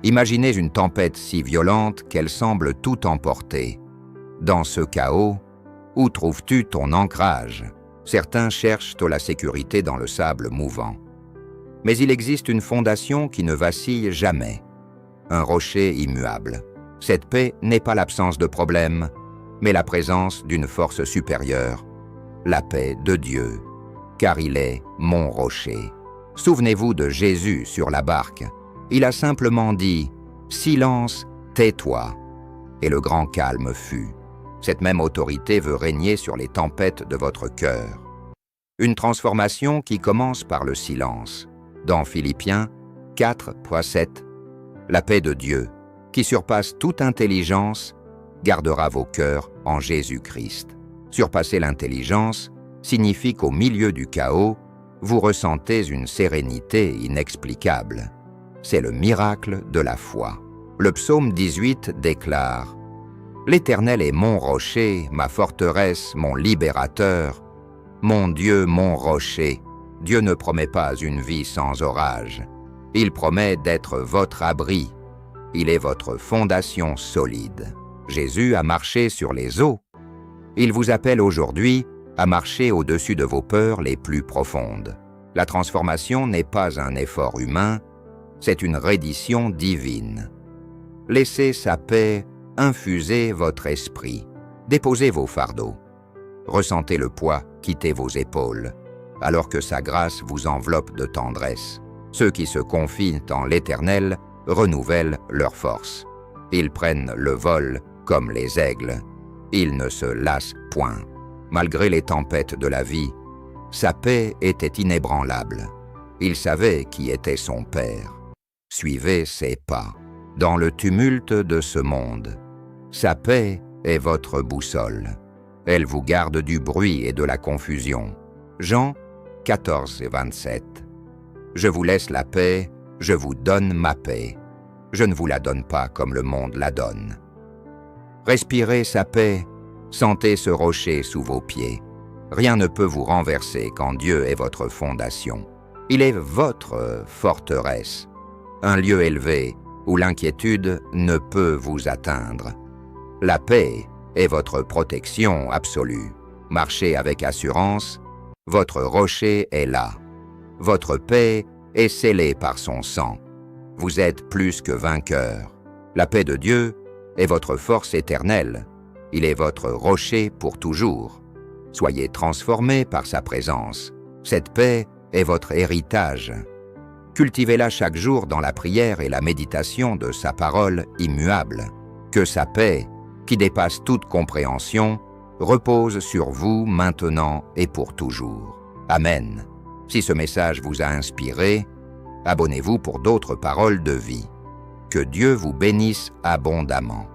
Imaginez une tempête si violente qu'elle semble tout emporter. Dans ce chaos, où trouves-tu ton ancrage? Certains cherchent la sécurité dans le sable mouvant. Mais il existe une fondation qui ne vacille jamais, un rocher immuable. Cette paix n'est pas l'absence de problème, mais la présence d'une force supérieure, la paix de Dieu, car il est mon rocher. Souvenez-vous de Jésus sur la barque. Il a simplement dit « Silence, tais-toi » et le grand calme fut. Cette même autorité veut régner sur les tempêtes de votre cœur. Une transformation qui commence par le silence. Dans Philippiens 4:7, la paix de Dieu, qui surpasse toute intelligence, gardera vos cœurs en Jésus-Christ. Surpasser l'intelligence signifie qu'au milieu du chaos, vous ressentez une sérénité inexplicable. C'est le miracle de la foi. Le psaume 18 déclare « L'Éternel est mon rocher, ma forteresse, mon libérateur, mon Dieu, mon rocher. » Dieu ne promet pas une vie sans orage. Il promet d'être votre abri. Il est votre fondation solide. Jésus a marché sur les eaux. Il vous appelle aujourd'hui à marcher au-dessus de vos peurs les plus profondes. La transformation n'est pas un effort humain, c'est une reddition divine. Laissez sa paix infuser votre esprit. Déposez vos fardeaux. Ressentez le poids quitter vos épaules, alors que sa grâce vous enveloppe de tendresse. Ceux qui se confient en l'Éternel renouvellent leur force. Ils prennent le vol comme les aigles. Ils ne se lassent point. Malgré les tempêtes de la vie, sa paix était inébranlable. Il savait qui était son Père. Suivez ses pas. Dans le tumulte de ce monde, sa paix est votre boussole. Elle vous garde du bruit et de la confusion. Jean 14:27. Je vous laisse la paix, je vous donne ma paix. Je ne vous la donne pas comme le monde la donne. Respirez sa paix, sentez ce rocher sous vos pieds. Rien ne peut vous renverser quand Dieu est votre fondation. Il est votre forteresse, un lieu élevé où l'inquiétude ne peut vous atteindre. La paix est votre protection absolue. Marchez avec assurance, votre rocher est là. Votre paix est scellée par son sang. Vous êtes plus que vainqueur. La paix de Dieu est votre force éternelle. Il est votre rocher pour toujours. Soyez transformés par sa présence. Cette paix est votre héritage. Cultivez-la chaque jour dans la prière et la méditation de sa parole immuable. Que sa paix, qui dépasse toute compréhension, repose sur vous maintenant et pour toujours. Amen. Si ce message vous a inspiré, abonnez-vous pour d'autres paroles de vie. Que Dieu vous bénisse abondamment.